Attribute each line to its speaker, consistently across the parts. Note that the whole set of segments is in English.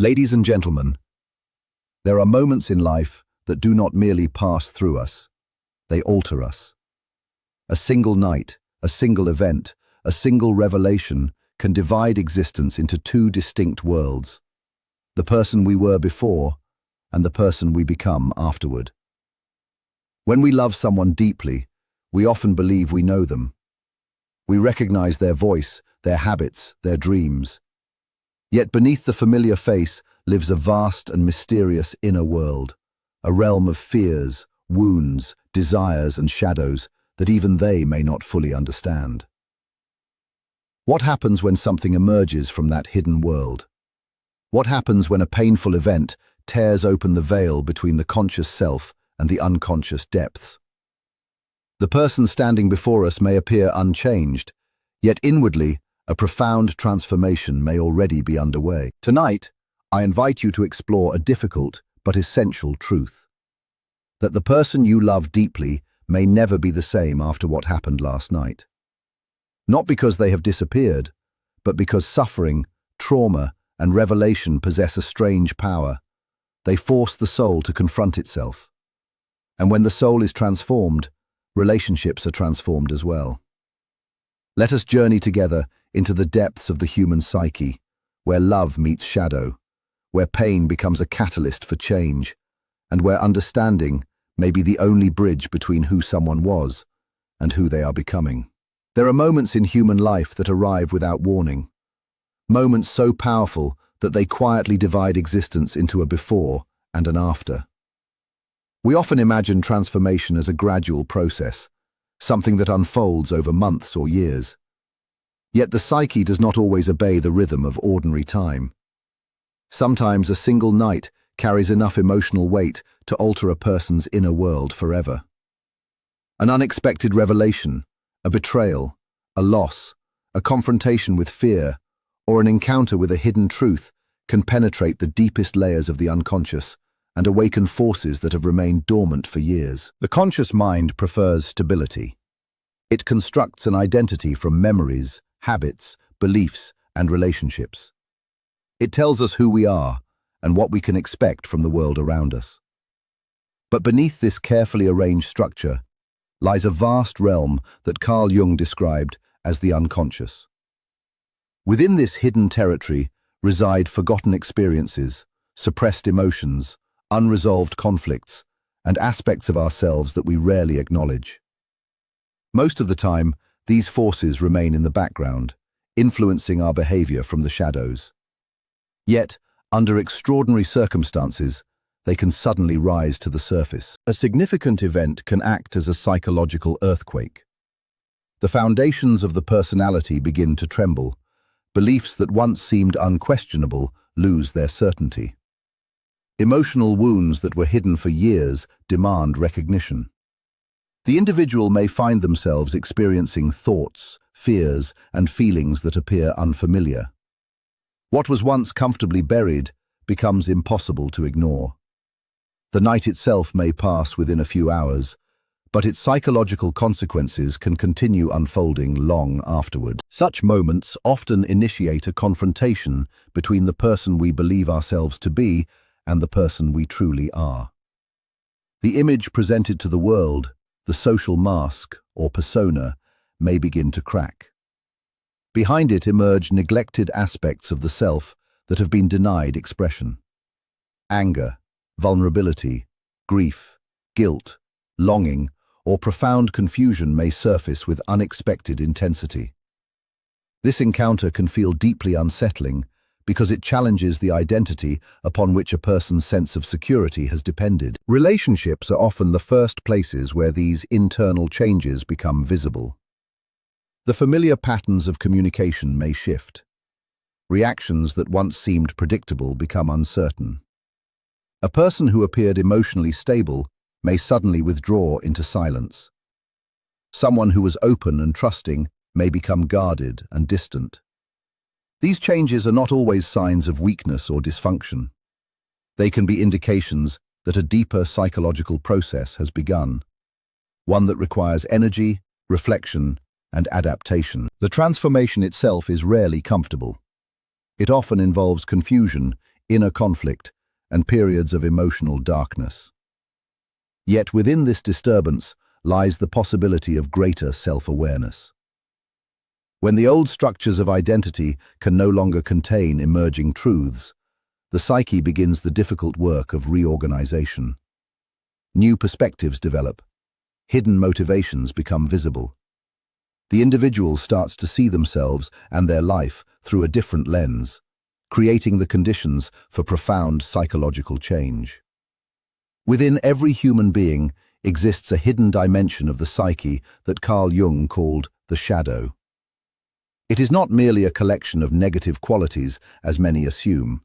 Speaker 1: Ladies and gentlemen, there are moments in life that do not merely pass through us, they alter us. A single night, a single event, a single revelation can divide existence into two distinct worlds: the person we were before and the person we become afterward. When we love someone deeply, we often believe we know them. We recognize their voice, their habits, their dreams. Yet beneath the familiar face lives a vast and mysterious inner world, a realm of fears, wounds, desires, and shadows that even they may not fully understand. What happens when something emerges from that hidden world? What happens when a painful event tears open the veil between the conscious self and the unconscious depths? The person standing before us may appear unchanged, yet inwardly, a profound transformation may already be underway. Tonight, I invite you to explore a difficult but essential truth: that the person you love deeply may never be the same after what happened last night. Not because they have disappeared, but because suffering, trauma, and revelation possess a strange power. They force the soul to confront itself. And when the soul is transformed, relationships are transformed as well. Let us journey together into the depths of the human psyche, where love meets shadow, where pain becomes a catalyst for change, and where understanding may be the only bridge between who someone was and who they are becoming. There are moments in human life that arrive without warning, moments so powerful that they quietly divide existence into a before and an after. We often imagine transformation as a gradual process, something that unfolds over months or years. Yet the psyche does not always obey the rhythm of ordinary time. Sometimes a single night carries enough emotional weight to alter a person's inner world forever. An unexpected revelation, a betrayal, a loss, a confrontation with fear, or an encounter with a hidden truth can penetrate the deepest layers of the unconscious and awaken forces that have remained dormant for years. The conscious mind prefers stability. It constructs an identity from memories, habits, beliefs, and relationships. It tells us who we are and what we can expect from the world around us. But beneath this carefully arranged structure lies a vast realm that Carl Jung described as the unconscious. Within this hidden territory reside forgotten experiences, suppressed emotions, unresolved conflicts, and aspects of ourselves that we rarely acknowledge. Most of the time, these forces remain in the background, influencing our behavior from the shadows. Yet, under extraordinary circumstances, they can suddenly rise to the surface. A significant event can act as a psychological earthquake. The foundations of the personality begin to tremble. Beliefs that once seemed unquestionable lose their certainty. Emotional wounds that were hidden for years demand recognition. The individual may find themselves experiencing thoughts, fears, and feelings that appear unfamiliar. What was once comfortably buried becomes impossible to ignore. The night itself may pass within a few hours, but its psychological consequences can continue unfolding long afterward. Such moments often initiate a confrontation between the person we believe ourselves to be and the person we truly are. The image presented to the world, the social mask or persona, may begin to crack. Behind it emerge neglected aspects of the self that have been denied expression. Anger, vulnerability, grief, guilt, longing, or profound confusion may surface with unexpected intensity. This encounter can feel deeply unsettling because it challenges the identity upon which a person's sense of security has depended. Relationships are often the first places where these internal changes become visible. The familiar patterns of communication may shift. Reactions that once seemed predictable become uncertain. A person who appeared emotionally stable may suddenly withdraw into silence. Someone who was open and trusting may become guarded and distant. These changes are not always signs of weakness or dysfunction. They can be indications that a deeper psychological process has begun, one that requires energy, reflection, and adaptation. The transformation itself is rarely comfortable. It often involves confusion, inner conflict, and periods of emotional darkness. Yet within this disturbance lies the possibility of greater self-awareness. When the old structures of identity can no longer contain emerging truths, the psyche begins the difficult work of reorganization. New perspectives develop. Hidden motivations become visible. The individual starts to see themselves and their life through a different lens, creating the conditions for profound psychological change. Within every human being exists a hidden dimension of the psyche that Carl Jung called the shadow. It is not merely a collection of negative qualities, as many assume.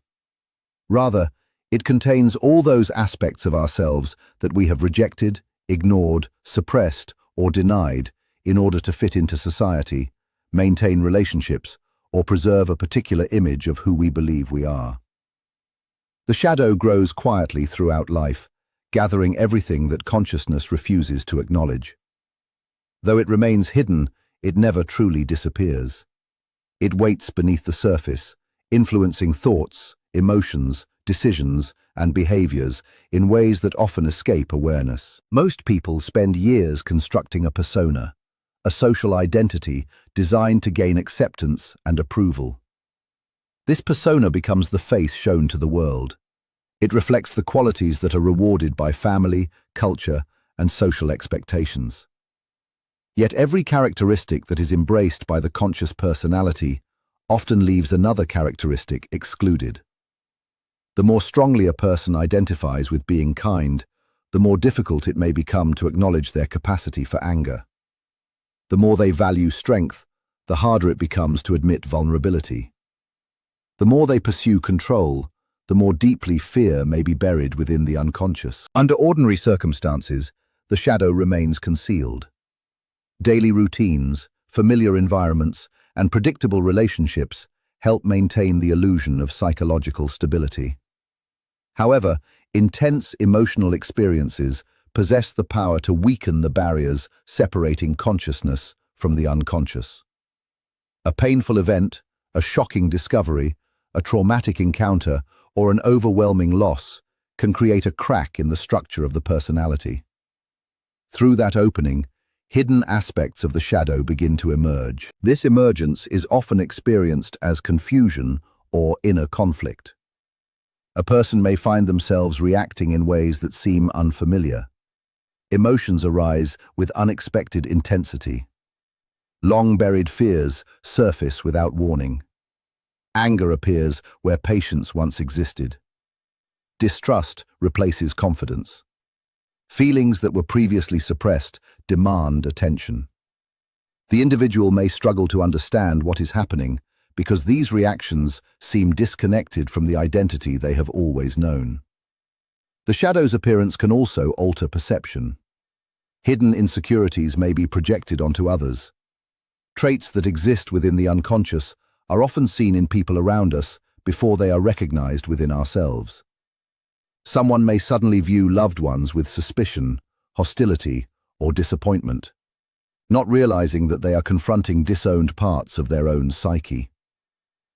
Speaker 1: Rather, it contains all those aspects of ourselves that we have rejected, ignored, suppressed, or denied in order to fit into society, maintain relationships, or preserve a particular image of who we believe we are. The shadow grows quietly throughout life, gathering everything that consciousness refuses to acknowledge. Though it remains hidden, it never truly disappears. It waits beneath the surface, influencing thoughts, emotions, decisions, and behaviors in ways that often escape awareness. Most people spend years constructing a persona, a social identity designed to gain acceptance and approval. This persona becomes the face shown to the world. It reflects the qualities that are rewarded by family, culture, and social expectations. Yet every characteristic that is embraced by the conscious personality often leaves another characteristic excluded. The more strongly a person identifies with being kind, the more difficult it may become to acknowledge their capacity for anger. The more they value strength, the harder it becomes to admit vulnerability. The more they pursue control, the more deeply fear may be buried within the unconscious. Under ordinary circumstances, the shadow remains concealed. Daily routines, familiar environments, and predictable relationships help maintain the illusion of psychological stability. However, intense emotional experiences possess the power to weaken the barriers separating consciousness from the unconscious. A painful event, a shocking discovery, a traumatic encounter, or an overwhelming loss can create a crack in the structure of the personality. Through that opening, hidden aspects of the shadow begin to emerge. This emergence is often experienced as confusion or inner conflict. A person may find themselves reacting in ways that seem unfamiliar. Emotions arise with unexpected intensity. Long-buried fears surface without warning. Anger appears where patience once existed. Distrust replaces confidence. Feelings that were previously suppressed demand attention. The individual may struggle to understand what is happening because these reactions seem disconnected from the identity they have always known. The shadow's appearance can also alter perception. Hidden insecurities may be projected onto others. Traits that exist within the unconscious are often seen in people around us before they are recognized within ourselves. Someone may suddenly view loved ones with suspicion, hostility, or disappointment, not realizing that they are confronting disowned parts of their own psyche.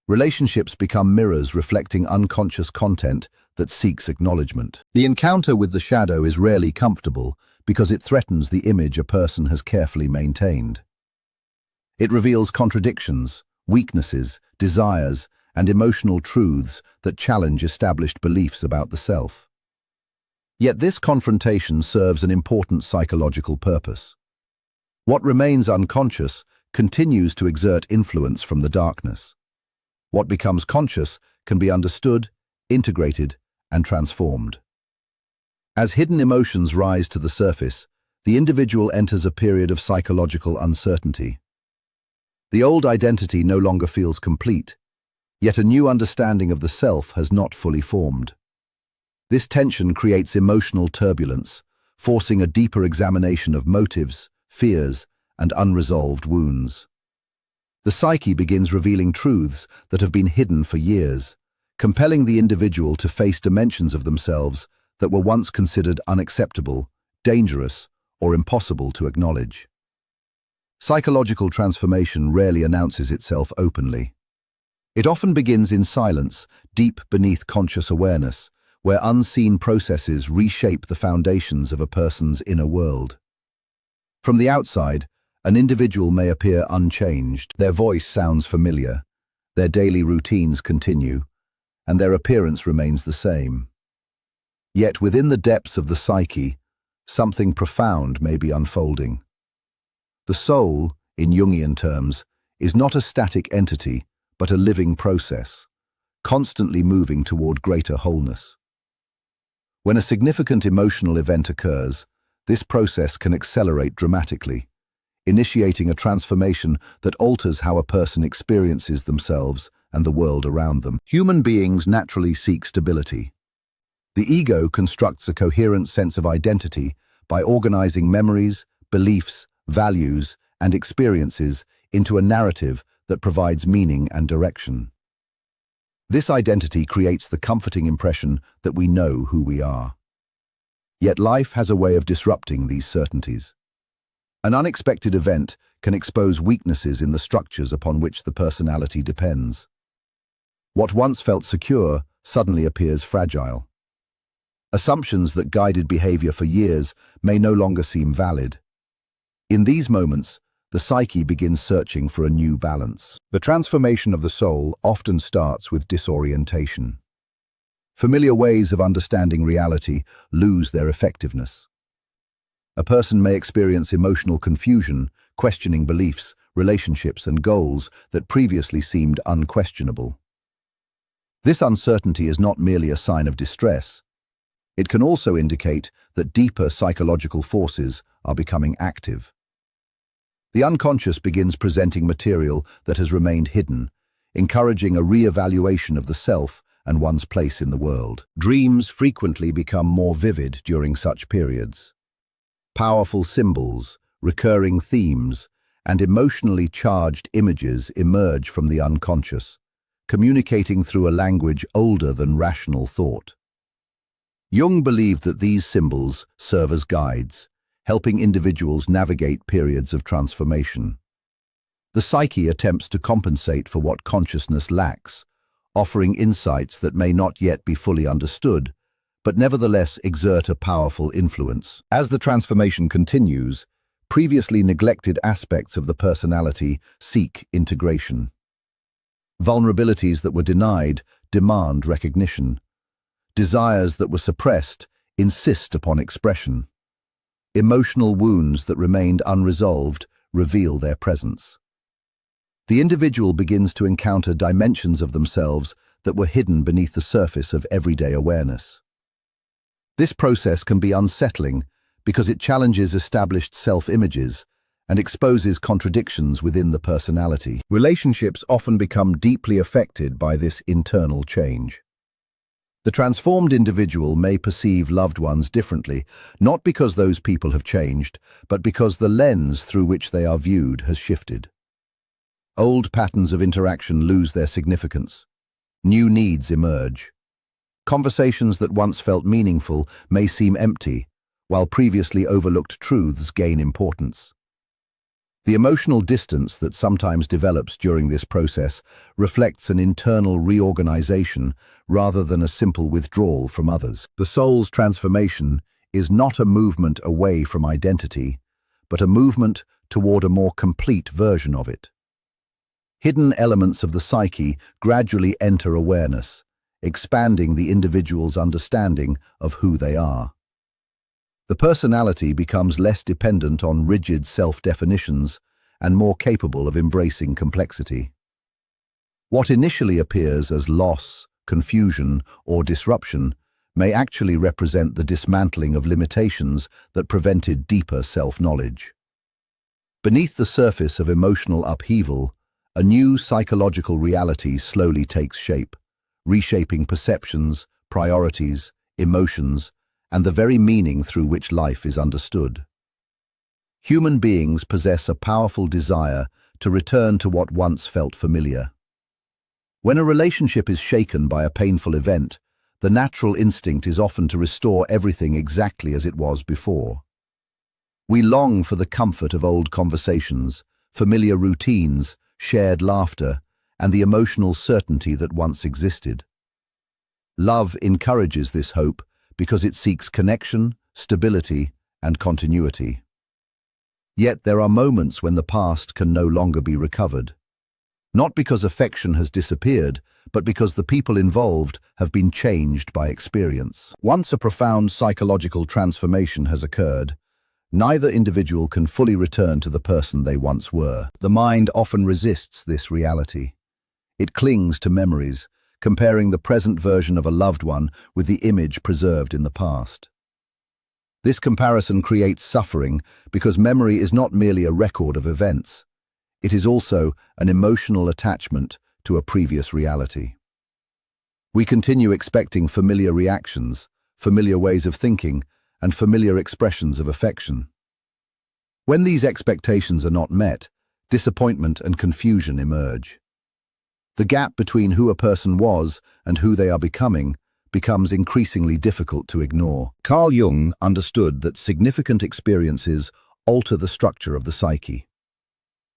Speaker 1: Relationships become mirrors reflecting unconscious content that seeks acknowledgement. The encounter with the shadow is rarely comfortable because it threatens the image a person has carefully maintained. It reveals contradictions, weaknesses, desires, and emotional truths that challenge established beliefs about the self. Yet this confrontation serves an important psychological purpose. What remains unconscious continues to exert influence from the darkness. What becomes conscious can be understood, integrated, and transformed. As hidden emotions rise to the surface, the individual enters a period of psychological uncertainty. The old identity no longer feels complete, yet a new understanding of the self has not fully formed. This tension creates emotional turbulence, forcing a deeper examination of motives, fears, and unresolved wounds. The psyche begins revealing truths that have been hidden for years, compelling the individual to face dimensions of themselves that were once considered unacceptable, dangerous, or impossible to acknowledge. Psychological transformation rarely announces itself openly. It often begins in silence, deep beneath conscious awareness, where unseen processes reshape the foundations of a person's inner world. From the outside, an individual may appear unchanged. Their voice sounds familiar, their daily routines continue, and their appearance remains the same. Yet within the depths of the psyche, something profound may be unfolding. The soul, in Jungian terms, is not a static entity, but a living process, constantly moving toward greater wholeness. When a significant emotional event occurs, this process can accelerate dramatically, initiating a transformation that alters how a person experiences themselves and the world around them. Human beings naturally seek stability. The ego constructs a coherent sense of identity by organizing memories, beliefs, values, and experiences into a narrative that provides meaning and direction. This identity creates the comforting impression that we know who we are. Yet life has a way of disrupting these certainties. An unexpected event can expose weaknesses in the structures upon which the personality depends. What once felt secure suddenly appears fragile. Assumptions that guided behavior for years may no longer seem valid. In these moments, the psyche begins searching for a new balance. The transformation of the soul often starts with disorientation. Familiar ways of understanding reality lose their effectiveness. A person may experience emotional confusion, questioning beliefs, relationships, and goals that previously seemed unquestionable. This uncertainty is not merely a sign of distress. It can also indicate that deeper psychological forces are becoming active. The unconscious begins presenting material that has remained hidden, encouraging a re-evaluation of the self and one's place in the world. Dreams frequently become more vivid during such periods. Powerful symbols, recurring themes, and emotionally charged images emerge from the unconscious, communicating through a language older than rational thought. Jung believed that these symbols serve as guides, helping individuals navigate periods of transformation. The psyche attempts to compensate for what consciousness lacks, offering insights that may not yet be fully understood, but nevertheless exert a powerful influence. As the transformation continues, previously neglected aspects of the personality seek integration. Vulnerabilities that were denied demand recognition. Desires that were suppressed insist upon expression. Emotional wounds that remained unresolved reveal their presence. The individual begins to encounter dimensions of themselves that were hidden beneath the surface of everyday awareness. This process can be unsettling because it challenges established self-images and exposes contradictions within the personality. Relationships often become deeply affected by this internal change. The transformed individual may perceive loved ones differently, not because those people have changed, but because the lens through which they are viewed has shifted. Old patterns of interaction lose their significance. New needs emerge. Conversations that once felt meaningful may seem empty, while previously overlooked truths gain importance. The emotional distance that sometimes develops during this process reflects an internal reorganization rather than a simple withdrawal from others. The soul's transformation is not a movement away from identity, but a movement toward a more complete version of it. Hidden elements of the psyche gradually enter awareness, expanding the individual's understanding of who they are. The personality becomes less dependent on rigid self-definitions and more capable of embracing complexity. What initially appears as loss, confusion, or disruption may actually represent the dismantling of limitations that prevented deeper self-knowledge. Beneath the surface of emotional upheaval, a new psychological reality slowly takes shape, reshaping perceptions, priorities, emotions, and the very meaning through which life is understood. Human beings possess a powerful desire to return to what once felt familiar. When a relationship is shaken by a painful event, the natural instinct is often to restore everything exactly as it was before. We long for the comfort of old conversations, familiar routines, shared laughter, and the emotional certainty that once existed. Love encourages this hope because it seeks connection, stability, and continuity. Yet there are moments when the past can no longer be recovered. Not because affection has disappeared, but because the people involved have been changed by experience. Once a profound psychological transformation has occurred, neither individual can fully return to the person they once were. The mind often resists this reality. It clings to memories, comparing the present version of a loved one with the image preserved in the past. This comparison creates suffering because memory is not merely a record of events. It is also an emotional attachment to a previous reality. We continue expecting familiar reactions, familiar ways of thinking, and familiar expressions of affection. When these expectations are not met, disappointment and confusion emerge. The gap between who a person was and who they are becoming becomes increasingly difficult to ignore. Carl Jung understood that significant experiences alter the structure of the psyche.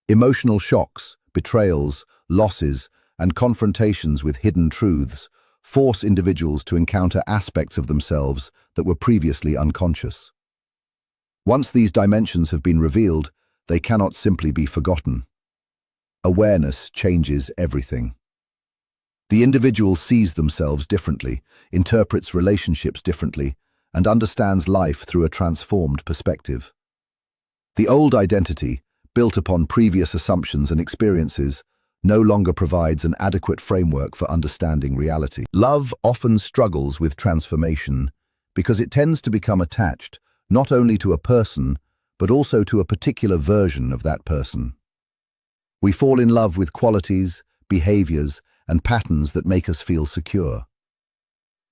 Speaker 1: Emotional shocks, betrayals, losses, and confrontations with hidden truths force individuals to encounter aspects of themselves that were previously unconscious. Once these dimensions have been revealed, they cannot simply be forgotten. Awareness changes everything. The individual sees themselves differently, interprets relationships differently, and understands life through a transformed perspective. The old identity, built upon previous assumptions and experiences, no longer provides an adequate framework for understanding reality. Love often struggles with transformation because it tends to become attached not only to a person, but also to a particular version of that person. We fall in love with qualities, behaviors, and patterns that make us feel secure.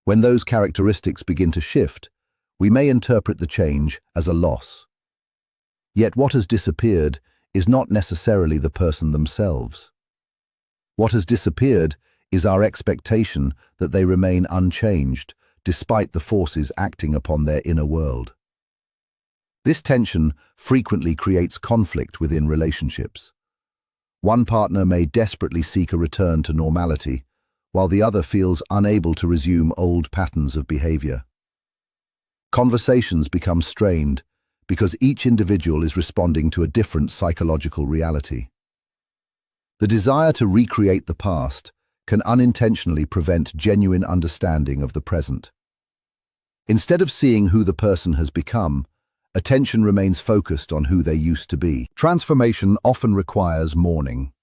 Speaker 1: When those characteristics begin to shift, we may interpret the change as a loss. Yet what has disappeared is not necessarily the person themselves. What has disappeared is our expectation that they remain unchanged, despite the forces acting upon their inner world. This tension frequently creates conflict within relationships. One partner may desperately seek a return to normality, while the other feels unable to resume old patterns of behavior. Conversations become strained because each individual is responding to a different psychological reality. The desire to recreate the past can unintentionally prevent genuine understanding of the present. Instead of seeing who the person has become, attention remains focused on who they used to be. Transformation often requires mourning.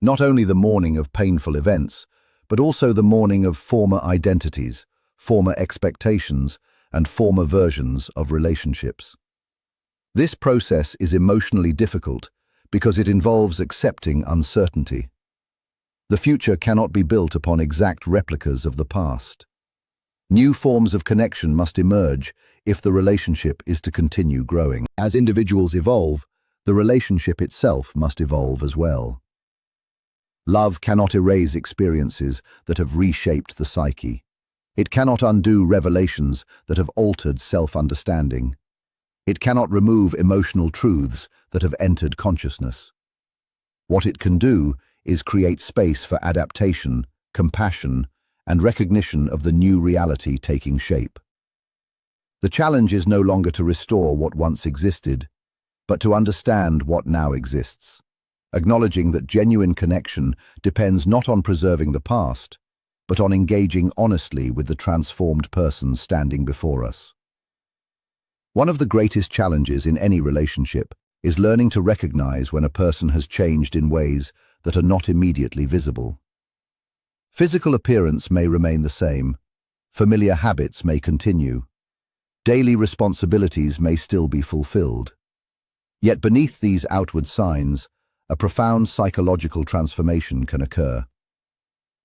Speaker 1: Not only the mourning of painful events, but also the mourning of former identities, former expectations, and former versions of relationships. This process is emotionally difficult because it involves accepting uncertainty. The future cannot be built upon exact replicas of the past. New forms of connection must emerge if the relationship is to continue growing. As individuals evolve, the relationship itself must evolve as well. Love cannot erase experiences that have reshaped the psyche. It cannot undo revelations that have altered self-understanding. It cannot remove emotional truths that have entered consciousness. What it can do is create space for adaptation, compassion, and recognition of the new reality taking shape. The challenge is no longer to restore what once existed, but to understand what now exists, acknowledging that genuine connection depends not on preserving the past, but on engaging honestly with the transformed person standing before us. One of the greatest challenges in any relationship is learning to recognize when a person has changed in ways that are not immediately visible. Physical appearance may remain the same, familiar habits may continue, daily responsibilities may still be fulfilled. Yet beneath these outward signs, a profound psychological transformation can occur.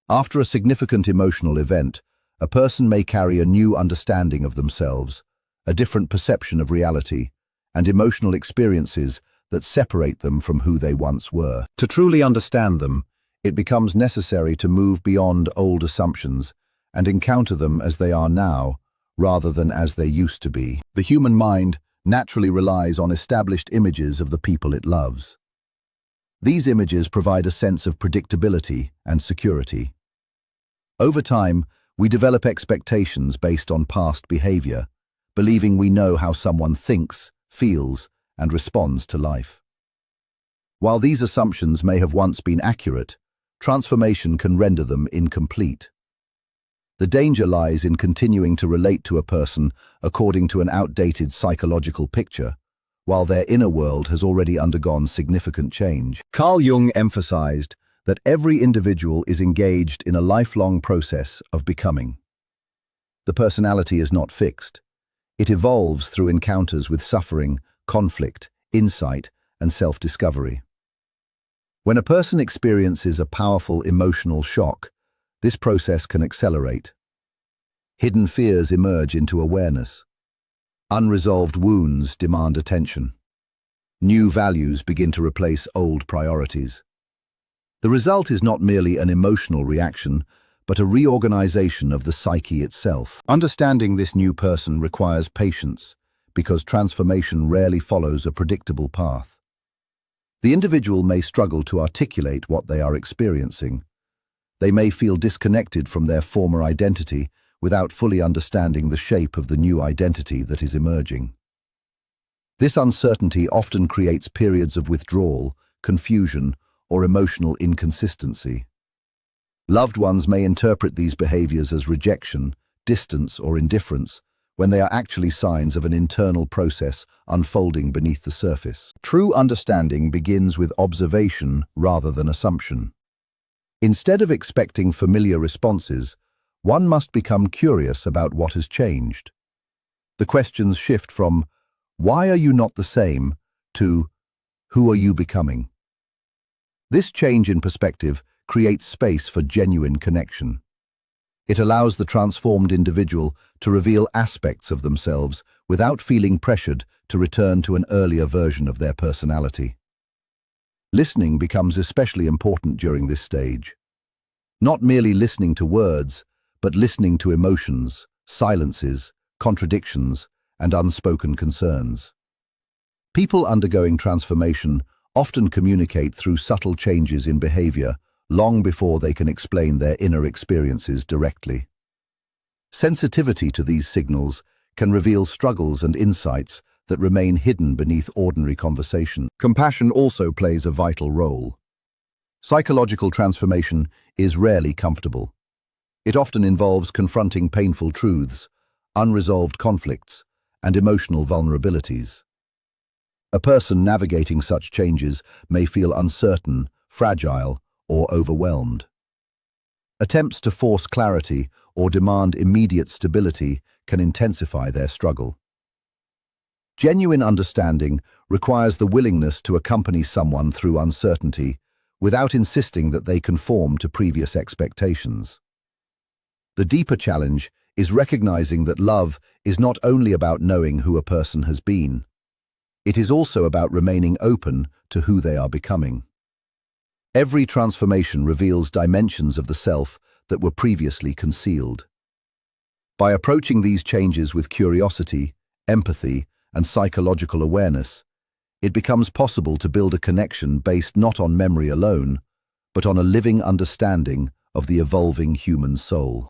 Speaker 1: After a significant emotional event, a person may carry a new understanding of themselves, a different perception of reality, and emotional experiences that separate them from who they once were. To truly understand them, it becomes necessary to move beyond old assumptions and encounter them as they are now, rather than as they used to be. The human mind naturally relies on established images of the people it loves. These images provide a sense of predictability and security. Over time, we develop expectations based on past behavior, believing we know how someone thinks, feels, and responds to life. While these assumptions may have once been accurate, transformation can render them incomplete. The danger lies in continuing to relate to a person according to an outdated psychological picture, while their inner world has already undergone significant change. Carl Jung emphasized that every individual is engaged in a lifelong process of becoming. The personality is not fixed. It evolves through encounters with suffering, conflict, insight, and self-discovery. When a person experiences a powerful emotional shock, this process can accelerate. Hidden fears emerge into awareness. Unresolved wounds demand attention. New values begin to replace old priorities. The result is not merely an emotional reaction, but a reorganization of the psyche itself. Understanding this new person requires patience, because transformation rarely follows a predictable path. The individual may struggle to articulate what they are experiencing. They may feel disconnected from their former identity without fully understanding the shape of the new identity that is emerging. This uncertainty often creates periods of withdrawal, confusion, or emotional inconsistency. Loved ones may interpret these behaviors as rejection, distance, or indifference, when they are actually signs of an internal process unfolding beneath the surface. True understanding begins with observation rather than assumption. Instead of expecting familiar responses, one must become curious about what has changed. The questions shift from, "Why are you not the same?" to, "Who are you becoming?" This change in perspective creates space for genuine connection. It allows the transformed individual to reveal aspects of themselves without feeling pressured to return to an earlier version of their personality. Listening becomes especially important during this stage. Not merely listening to words, but listening to emotions, silences, contradictions, and unspoken concerns. People undergoing transformation often communicate through subtle changes in behavior long before they can explain their inner experiences directly. Sensitivity to these signals can reveal struggles and insights that remain hidden beneath ordinary conversation. Compassion also plays a vital role. Psychological transformation is rarely comfortable. It often involves confronting painful truths, unresolved conflicts, and emotional vulnerabilities. A person navigating such changes may feel uncertain, fragile, or overwhelmed. Attempts to force clarity or demand immediate stability can intensify their struggle. Genuine understanding requires the willingness to accompany someone through uncertainty without insisting that they conform to previous expectations. The deeper challenge is recognizing that love is not only about knowing who a person has been. It is also about remaining open to who they are becoming. Every transformation reveals dimensions of the self that were previously concealed. By approaching these changes with curiosity, empathy, and psychological awareness, it becomes possible to build a connection based not on memory alone, but on a living understanding of the evolving human soul.